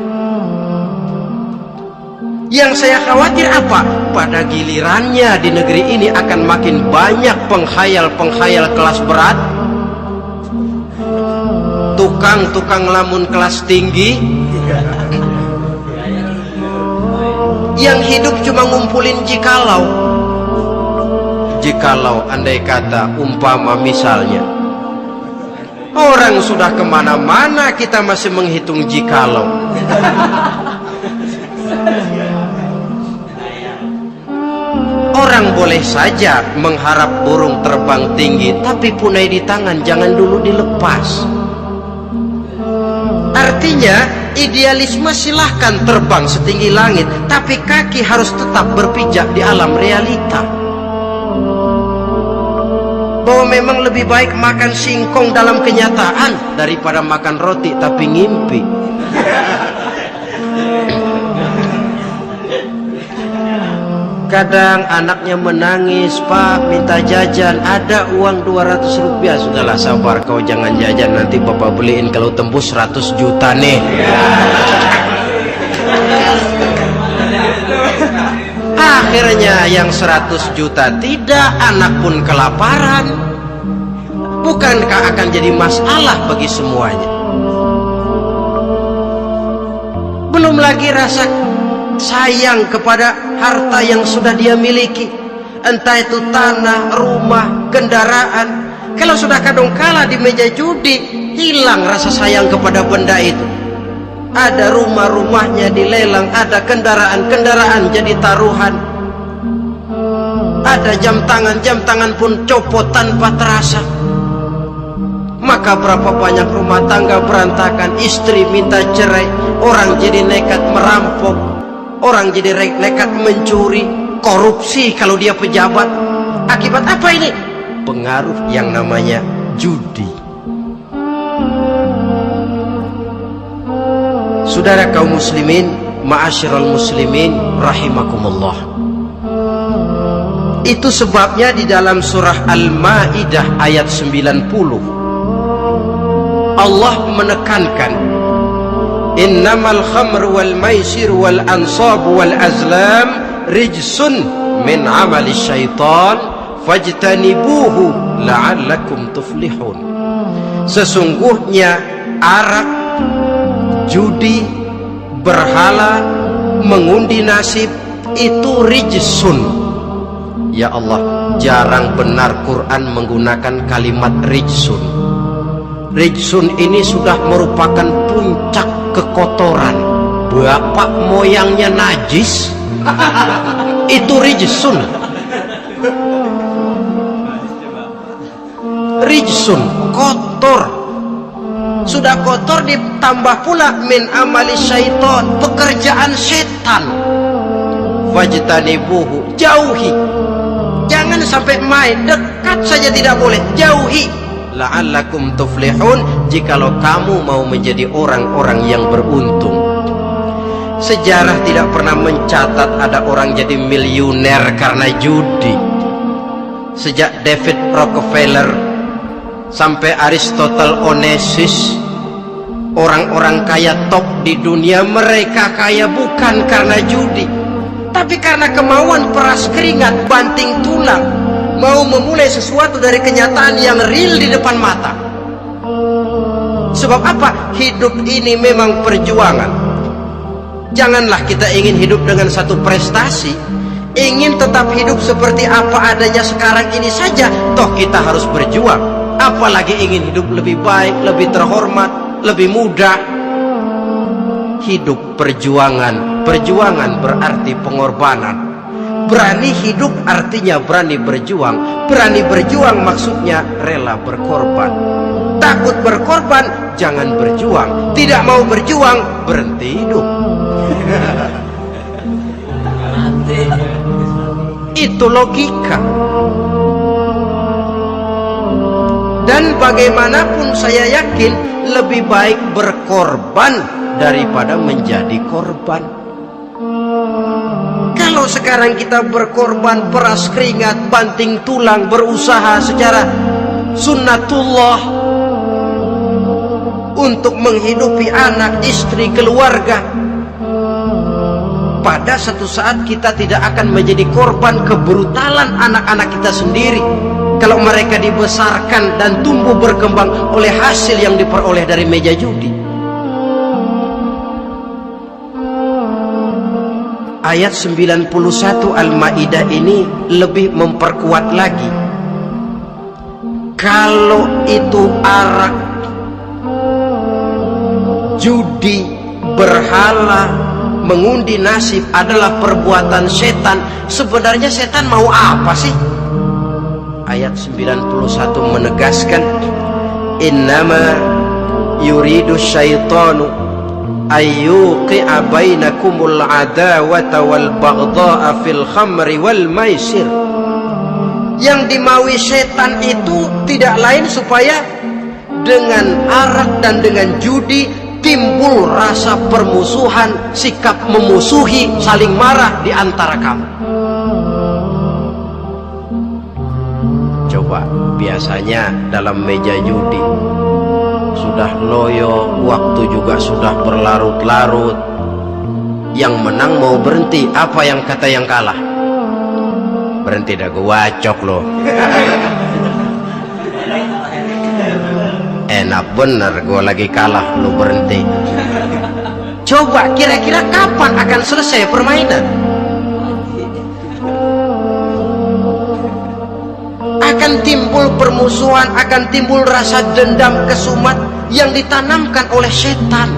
Yang saya khawatir apa? Pada gilirannya di negeri ini akan makin banyak penghayal-penghayal kelas berat, tukang-tukang lamun kelas tinggi, yang hidup cuma ngumpulin jikalau andai kata umpama misalnya orang sudah kemana-mana kita masih menghitung jikalau. Orang boleh saja mengharap burung terbang tinggi, tapi punai di tangan jangan dulu dilepas. Artinya idealisme silahkan terbang setinggi langit, tapi kaki harus tetap berpijak di alam realita. Bahwa memang lebih baik makan singkong dalam kenyataan daripada makan roti tapi ngimpi. Kadang anaknya menangis, "Pak, minta jajan, ada uang 200 rupiah. Sudahlah, sabar, kau jangan jajan, nanti bapak beliin kalau tembus 100 juta nih." Akhirnya yang 100 juta tidak, anak pun kelaparan. Bukankah akan jadi masalah bagi semuanya? Belum lagi rasa sayang kepada harta yang sudah dia miliki, entah itu tanah, rumah, kendaraan. Kalau sudah kadangkala di meja judi, hilang rasa sayang kepada benda itu. Ada rumah-rumahnya dilelang, ada kendaraan-kendaraan jadi taruhan, ada jam tangan pun copot tanpa terasa. Maka berapa banyak rumah tangga berantakan, istri minta cerai, orang jadi nekat merampok, orang jadi nekat mencuri, korupsi kalau dia pejabat. Akibat apa ini? Pengaruh yang namanya judi. Saudara kaum muslimin, ma'asyiral muslimin rahimakumullah. Itu sebabnya di dalam surah Al-Maidah ayat 90 Allah menekankan, innamal khamru wal maisir wal ansab wal azlam rijsun min amali syaitan fajtanibuhu la'allakum tuflihun. Sesungguhnya arak, judi, berhala, mengundi nasib itu rijsun. Ya Allah, jarang benar Quran menggunakan kalimat rijsun. Rijsun ini sudah merupakan puncak kekotoran. Bapak moyangnya najis, itu rijsun. Rijsun, kotor. Sudah kotor ditambah pula min amali syaitan, pekerjaan setan. Wajtanibuhu, jauhi. Jangan sampai main, dekat saja tidak boleh, jauhi. La'allakum tuflihun, jikalau kamu mau menjadi orang-orang yang beruntung. Sejarah tidak pernah mencatat ada orang jadi miliuner karena judi. Sejak David Rockefeller sampai Aristotle Onassis, orang-orang kaya top di dunia, mereka kaya bukan karena judi, tapi karena kemauan peras keringat, banting tulang, mau memulai sesuatu dari kenyataan yang real di depan mata. Sebab apa? Hidup ini memang perjuangan. Janganlah kita ingin hidup dengan satu prestasi, ingin tetap hidup seperti apa adanya sekarang ini saja, toh kita harus berjuang. Apalagi ingin hidup lebih baik, lebih terhormat, lebih mudah. Hidup perjuangan. Perjuangan berarti pengorbanan. Berani hidup artinya berani berjuang. Berani berjuang maksudnya rela berkorban. Takut berkorban jangan berjuang. Tidak mau berjuang, berhenti hidup. Itu logika. Dan bagaimanapun saya yakin lebih baik berkorban daripada menjadi korban. Kalau sekarang kita berkorban, peras keringat, banting tulang, berusaha secara sunnatullah untuk menghidupi anak, istri, keluarga, pada satu saat kita tidak akan menjadi korban kebrutalan anak-anak kita sendiri kalau mereka dibesarkan dan tumbuh berkembang oleh hasil yang diperoleh dari meja judi. Ayat 91 Al-Maidah ini lebih memperkuat lagi. Kalau itu arak, judi, berhala, mengundi nasib adalah perbuatan setan, sebenarnya setan mau apa sih? Ayat 91 menegaskan, innama yuridu syaitanu ayyuqi'a bainakumul adawata wal baghdha'a fil khamri wal maisir. Yang dimaui setan itu tidak lain supaya dengan arak dan dengan judi timbul rasa permusuhan, sikap memusuhi, saling marah di antara kamu. Coba, biasanya dalam meja judi sudah loyo, waktu juga sudah berlarut-larut. Yang menang mau berhenti, apa yang kata yang kalah? Berhenti dah, gue wacok loh. Enak bener, gue lagi kalah, lu berhenti. Coba kira-kira kapan akan selesai permainan? Akan timbul permusuhan, akan timbul rasa dendam, kesumat yang ditanamkan oleh setan.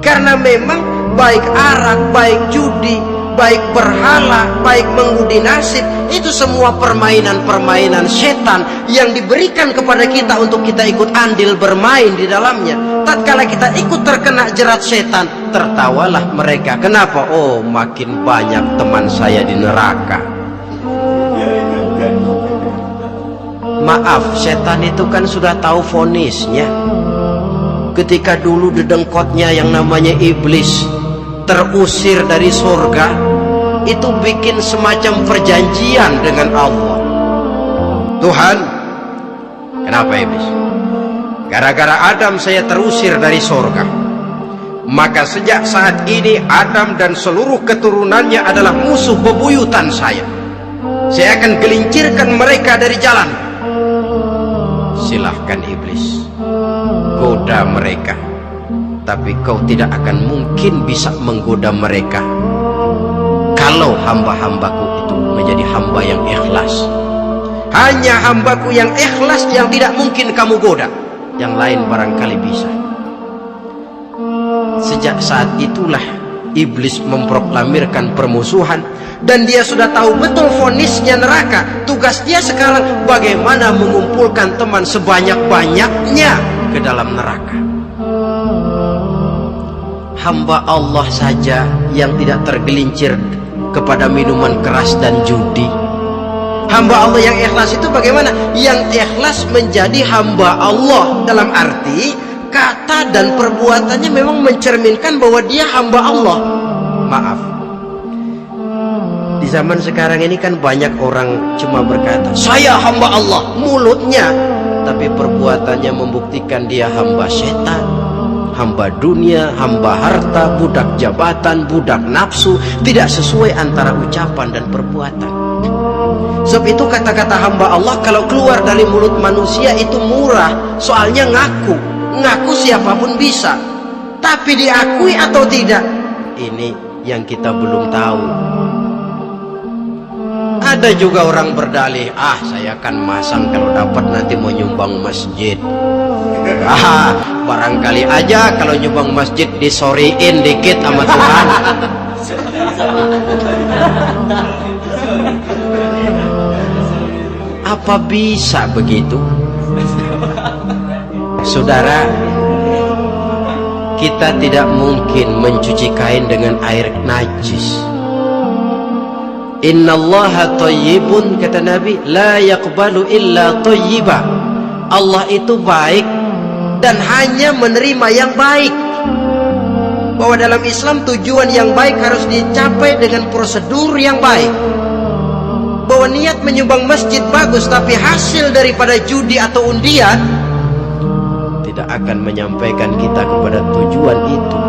Karena memang baik arak, baik judi, baik berhala, baik mengundi nasib, itu semua permainan-permainan setan yang diberikan kepada kita untuk kita ikut andil bermain di dalamnya. Tatkala kita ikut terkena jerat setan, tertawalah mereka. Kenapa? Oh, makin banyak teman saya di neraka. Maaf, setan itu kan sudah tahu vonisnya. Ketika dulu dedengkotnya yang namanya iblis terusir dari surga, itu bikin semacam perjanjian dengan Allah. Tuhan, kenapa iblis? Gara-gara Adam saya terusir dari surga. Maka sejak saat ini Adam dan seluruh keturunannya adalah musuh bebuyutan saya. Saya akan gelincirkan mereka dari jalan. Silahkan iblis, goda mereka, tapi kau tidak akan mungkin bisa menggoda mereka kalau hamba-hambaku itu menjadi hamba yang ikhlas. Hanya hambaku yang ikhlas yang tidak mungkin kamu goda, yang lain barangkali bisa. Sejak saat itulah iblis memproklamirkan permusuhan, dan dia sudah tahu betul vonisnya neraka. Tugas dia sekarang bagaimana mengumpulkan teman sebanyak-banyaknya ke dalam neraka. Hamba Allah saja yang tidak tergelincir kepada minuman keras dan judi. Hamba Allah yang ikhlas itu bagaimana? Yang ikhlas menjadi hamba Allah, dalam arti kata dan perbuatannya memang mencerminkan bahwa dia hamba Allah. Maaf, di zaman sekarang ini kan banyak orang cuma berkata saya hamba Allah mulutnya, tapi perbuatannya membuktikan dia hamba setan, hamba dunia, hamba harta, budak jabatan, budak nafsu. Tidak sesuai antara ucapan dan perbuatan. Sebab itu kata-kata hamba Allah kalau keluar dari mulut manusia itu murah, soalnya ngaku siapapun bisa. Tapi diakui atau tidak, ini yang kita belum tahu. Ada juga orang berdalih, saya akan masang kalau dapat nanti mau nyumbang masjid. Barangkali aja kalau nyumbang masjid disoriin dikit sama Tuhan. Apa bisa begitu? Saudara, kita tidak mungkin mencuci kain dengan air najis. Innallaha thayyibun, kata Nabi, la yaqbalu illa thayyiba. Allah itu baik dan hanya menerima yang baik. Bahwa dalam Islam tujuan yang baik harus dicapai dengan prosedur yang baik. Bahwa niat menyumbang masjid bagus, tapi hasil daripada judi atau undian tidak akan menyampaikan kita kepada tujuan itu.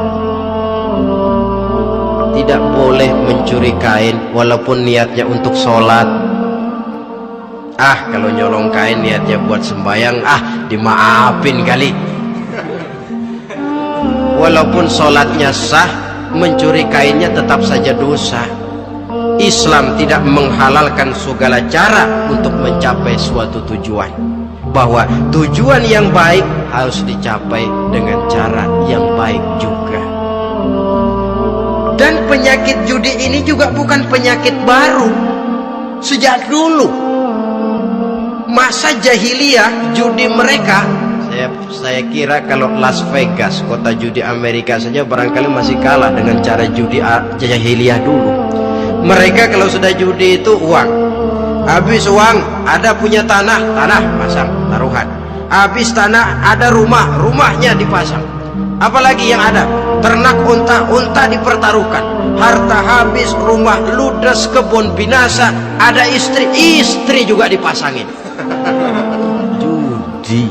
Tidak boleh mencuri kain walaupun niatnya untuk sholat. Kalau nyolong kain niatnya buat sembahyang, dimaafin kali. Walaupun sholatnya sah, mencuri kainnya tetap saja dosa. Islam tidak menghalalkan segala cara untuk mencapai suatu tujuan. Bahwa tujuan yang baik harus dicapai dengan cara yang baik juga. Dan penyakit judi ini juga bukan penyakit baru. Sejak dulu masa jahiliyah, judi mereka, saya kira kalau Las Vegas, kota judi Amerika saja barangkali masih kalah dengan cara judi jahiliyah dulu. Mereka kalau sudah judi itu uang. Habis uang, ada punya tanah pasang taruhan. Habis tanah, ada rumahnya dipasang. Apalagi yang ada, ternak unta dipertaruhkan. Harta habis, rumah ludes, kebun binasa. Ada istri juga dipasangin. Judi.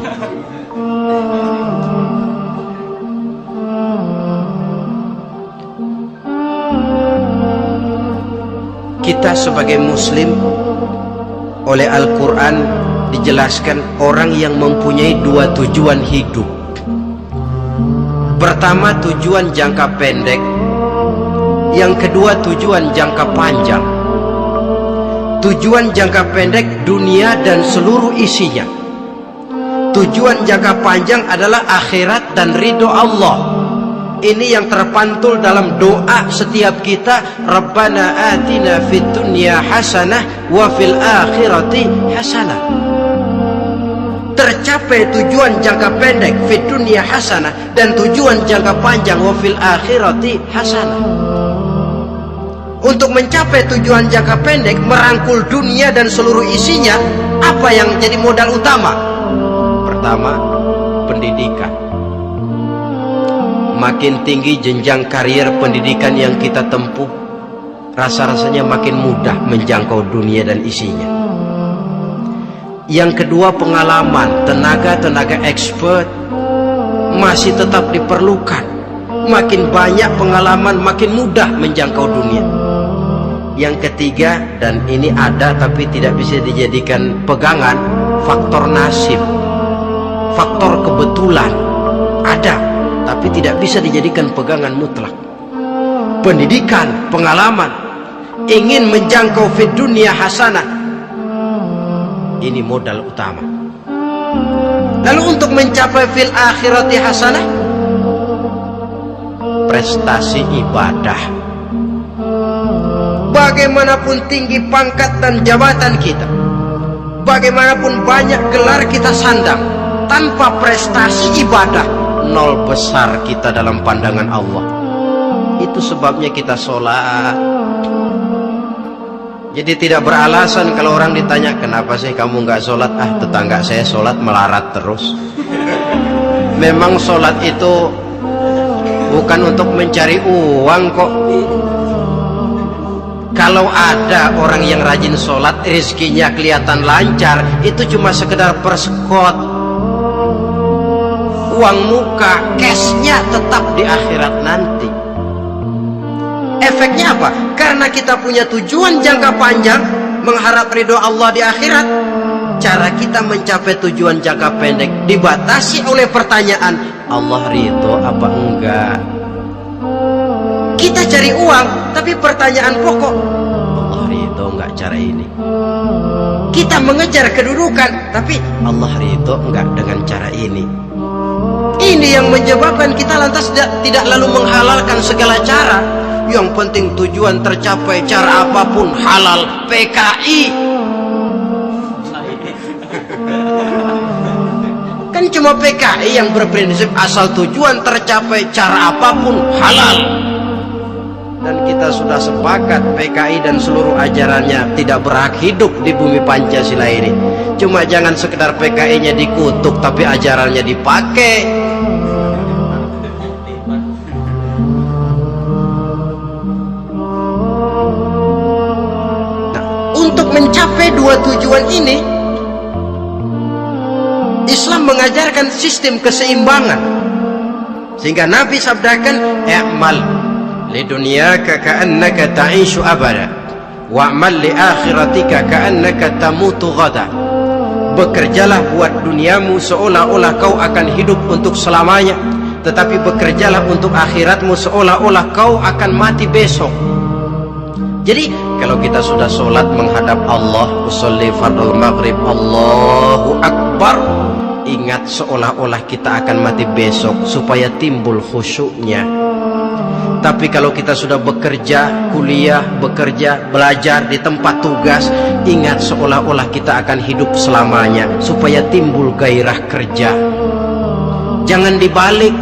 Kita sebagai muslim, oleh Al-Quran dijelaskan orang yang mempunyai dua tujuan hidup. Pertama, tujuan jangka pendek. Yang kedua, tujuan jangka panjang. Tujuan jangka pendek, dunia dan seluruh isinya. Tujuan jangka panjang adalah akhirat dan ridho Allah. Ini yang terpantul dalam doa setiap kita. Rabbana atina fid dunya hasanah wa fil akhirati hasanah. Tercapai tujuan jangka pendek fid dunya hasanah, dan tujuan jangka panjang wa fil akhirati hasanah. Untuk mencapai tujuan jangka pendek, merangkul dunia dan seluruh isinya, apa yang jadi modal utama? Pertama, pendidikan. Makin tinggi jenjang karier pendidikan yang kita tempuh, rasa-rasanya makin mudah menjangkau dunia dan isinya. Yang kedua, pengalaman. Tenaga expert masih tetap diperlukan. Makin banyak pengalaman, makin mudah menjangkau dunia. Yang ketiga, dan ini ada tapi tidak bisa dijadikan pegangan, faktor nasib, faktor kebetulan. Ada tapi tidak bisa dijadikan pegangan mutlak. Pendidikan, pengalaman, ingin menjangkau fid dunya hasanah, ini modal utama. Lalu untuk mencapai fil akhirati hasanah, prestasi ibadah. Bagaimanapun tinggi pangkat dan jabatan kita, bagaimanapun banyak gelar kita sandang, tanpa prestasi ibadah, nol besar kita dalam pandangan Allah. Itu sebabnya kita sholat. Jadi tidak beralasan kalau orang ditanya, kenapa sih kamu nggak sholat? Tetangga saya sholat melarat terus. Memang sholat itu bukan untuk mencari uang kok. Kalau ada orang yang rajin sholat, rezekinya kelihatan lancar, itu cuma sekedar persekot. Uang muka, cashnya tetap di akhirat nanti. Efeknya apa? Karena kita punya tujuan jangka panjang, mengharap ridho Allah di akhirat, cara kita mencapai tujuan jangka pendek dibatasi oleh pertanyaan, Allah ridho apa enggak? Kita cari uang, tapi pertanyaan pokok, Allah ridho enggak cara ini? Kita mengejar kedudukan, tapi Allah ridho enggak dengan cara ini? Ini yang menyebabkan kita lantas tidak lalu menghalalkan segala cara. Yang penting tujuan tercapai, cara apapun halal. PKI kan Bukan cuma PKI yang berprinsip asal tujuan tercapai cara apapun halal. Dan kita sudah sepakat PKI dan seluruh ajarannya tidak berhak hidup di bumi Pancasila ini. Cuma jangan sekedar PKI-nya dikutuk tapi ajarannya dipakai. Nah, untuk mencapai dua tujuan ini, Islam mengajarkan sistem keseimbangan. Sehingga Nabi sabdakan, "I'mal lidunyaka ka'annaka ta'ishu abada wa'mal li akhiratika ka'annaka tamutu ghada." Bekerjalah buat duniamu seolah-olah kau akan hidup untuk selamanya, tetapi bekerjalah untuk akhiratmu seolah-olah kau akan mati besok. Jadi kalau kita sudah sholat menghadap Allah, usolli fardhu maghrib, Allahu Akbar, ingat seolah-olah kita akan mati besok supaya timbul khusyuknya. Tapi kalau kita sudah bekerja, kuliah, bekerja, belajar di tempat tugas, ingat seolah-olah kita akan hidup selamanya supaya timbul gairah kerja. Jangan dibalik.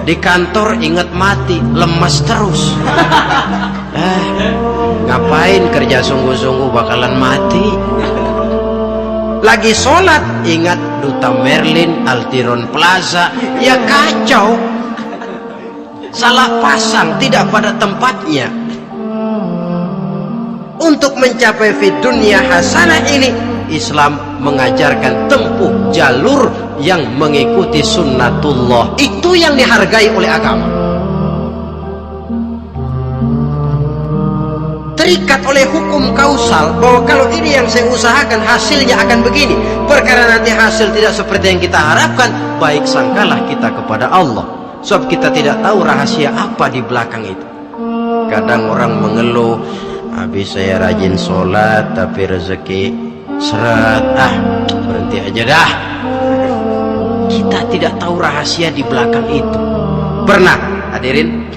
Di kantor ingat mati, lemas terus. Ngapain kerja sungguh-sungguh bakalan mati. Lagi sholat ingat Duta Merlin, Altiron Plaza, ya kacau. Salah pasang, tidak pada tempatnya. Untuk mencapai fid dunya hasanah ini, Islam mengajarkan tempuh jalur yang mengikuti sunnatullah. Itu yang dihargai oleh agama. Terikat oleh hukum kausal bahwa kalau ini yang saya usahakan hasilnya akan begini. Perkara nanti hasil tidak seperti yang kita harapkan, baik sangkalah kita kepada Allah. Sebab kita tidak tahu rahasia apa di belakang itu. Kadang orang mengeluh, habis saya rajin sholat tapi rezeki seret, berhenti aja dah. Kita tidak tahu rahasia di belakang itu. Pernah hadirin,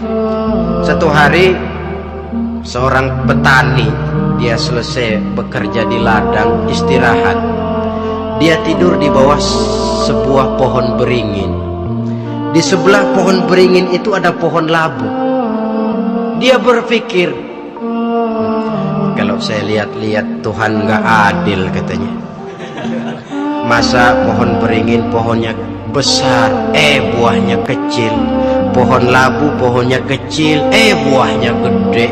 satu hari seorang petani, dia selesai bekerja di ladang, istirahat. Dia tidur di bawah sebuah pohon beringin. Di sebelah pohon beringin itu ada pohon labu. Dia berpikir, kalau saya lihat-lihat Tuhan nggak adil katanya. Masa pohon beringin pohonnya besar, buahnya kecil. Pohon labu pohonnya kecil, buahnya gede.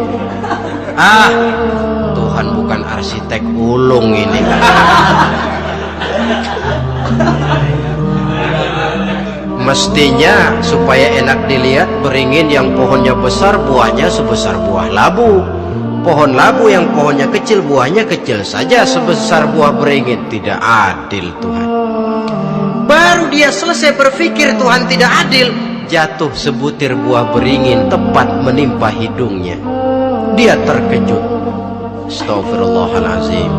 Tuhan bukan arsitek ulung ini. Mestinya supaya enak dilihat, beringin yang pohonnya besar buahnya sebesar buah labu. Pohon labu yang pohonnya kecil buahnya kecil saja sebesar buah beringin. Tidak adil Tuhan. Baru dia selesai berpikir Tuhan tidak adil, jatuh sebutir buah beringin tepat menimpa hidungnya. Dia terkejut. Astagfirullahalazim.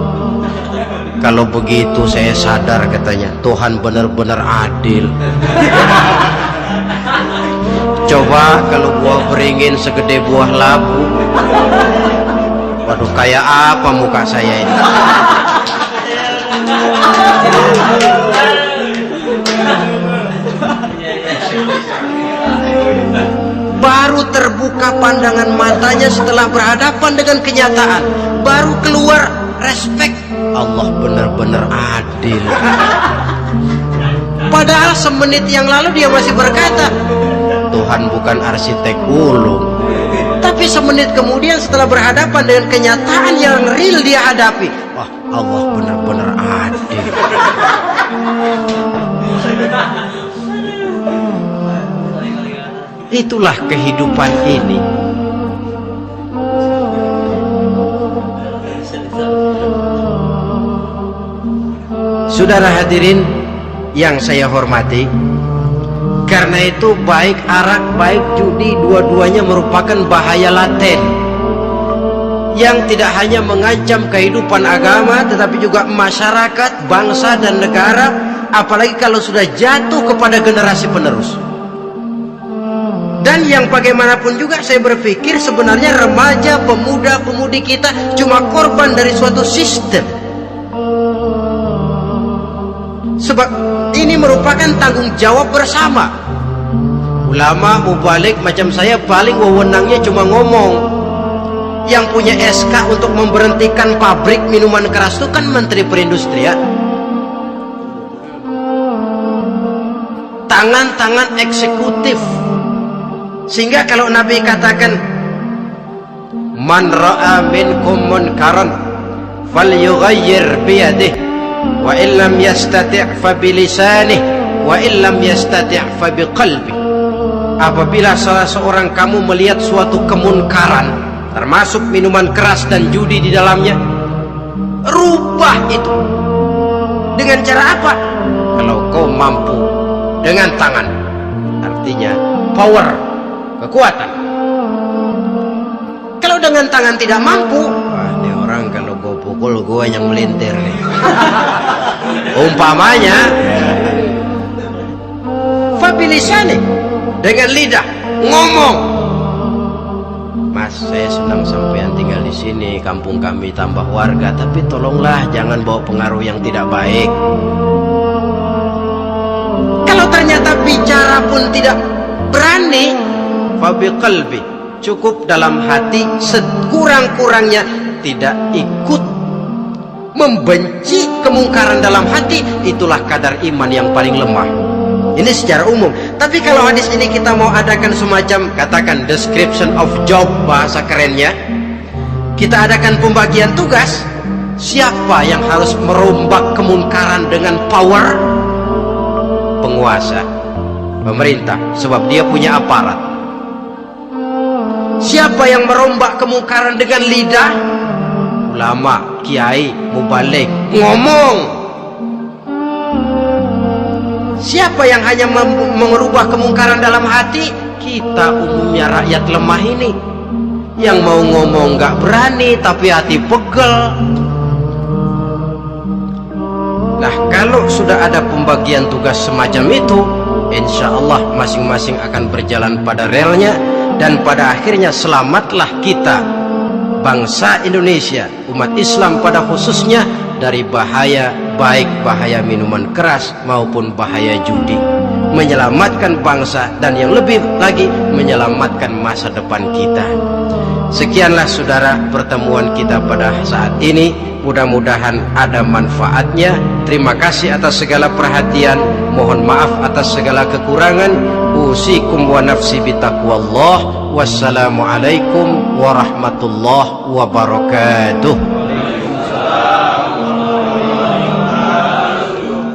Kalau begitu saya sadar katanya, Tuhan benar-benar adil. Coba kalau buah beringin segede buah labu, waduh kayak apa muka saya ini. Baru terbuka pandangan matanya setelah berhadapan dengan kenyataan. Baru keluar respek. Allah benar-benar adil. Padahal semenit yang lalu dia masih berkata, Tuhan bukan arsitek ulung. Tapi semenit kemudian setelah berhadapan dengan kenyataan yang real dia hadapi, wah, Allah benar-benar adil. Itulah kehidupan ini. Saudara hadirin yang saya hormati, karena itu baik arak, baik judi, dua-duanya merupakan bahaya laten yang tidak hanya mengancam kehidupan agama, tetapi juga masyarakat, bangsa, dan negara, apalagi kalau sudah jatuh kepada generasi penerus. Dan yang bagaimanapun juga saya berpikir sebenarnya remaja, pemuda, pemudi kita cuma korban dari suatu sistem. Sebab ini merupakan tanggung jawab bersama. Ulama mubalik macam saya paling wewenangnya cuma ngomong. Yang punya SK untuk memberhentikan pabrik minuman keras itu kan Menteri Perindustrian. Tangan-tangan eksekutif. Sehingga kalau Nabi katakan, man ra'a minkum munkaran falyughayyir biyadihi wa illam yastati' fa bilisanihi wa illam yastati' fa biqalbi. Apabila salah seorang kamu melihat suatu kemunkaran, termasuk minuman keras dan judi di dalamnya, rubah itu. Dengan cara apa? Kalau kau mampu, dengan tangan. Artinya power, kekuatan. Kalau dengan tangan tidak mampu, wah, ini orang kalau gue pukul gue yang melintir nih. Umpamanya fabilisani, dengan lidah ngomong, Mas, saya senang sampean tinggal di sini, kampung kami tambah warga, tapi tolonglah jangan bawa pengaruh yang tidak baik. Kalau ternyata bicara pun tidak berani, fabiqalbi, cukup dalam hati, sekurang-kurangnya tidak ikut membenci kemungkaran dalam hati, itulah kadar iman yang paling lemah. Ini secara umum. Tapi kalau hadis ini kita mau adakan semacam, katakan description of job, bahasa kerennya, kita adakan pembagian tugas. Siapa yang harus merombak kemungkaran dengan power? Penguasa, pemerintah, sebab dia punya aparat. Siapa yang merombak kemungkaran dengan lidah? Ulama, kiai, mubalik, ngomong. Siapa yang hanya merubah kemungkaran dalam hati? Kita umumnya rakyat lemah ini, yang mau ngomong gak berani tapi hati pegel. Nah, kalau sudah ada pembagian tugas semacam itu, insya Allah masing-masing akan berjalan pada relnya, dan pada akhirnya selamatlah kita, bangsa Indonesia, umat Islam pada khususnya, dari bahaya, baik bahaya minuman keras maupun bahaya judi. Menyelamatkan bangsa, dan yang lebih lagi menyelamatkan masa depan kita. Sekianlah saudara pertemuan kita pada saat ini. Mudah-mudahan ada manfaatnya. Terima kasih atas segala perhatian. Mohon maaf atas segala kekurangan. Usikum wa nafsi bitaqwallah. Wassalamualaikum warahmatullahi wabarakatuh.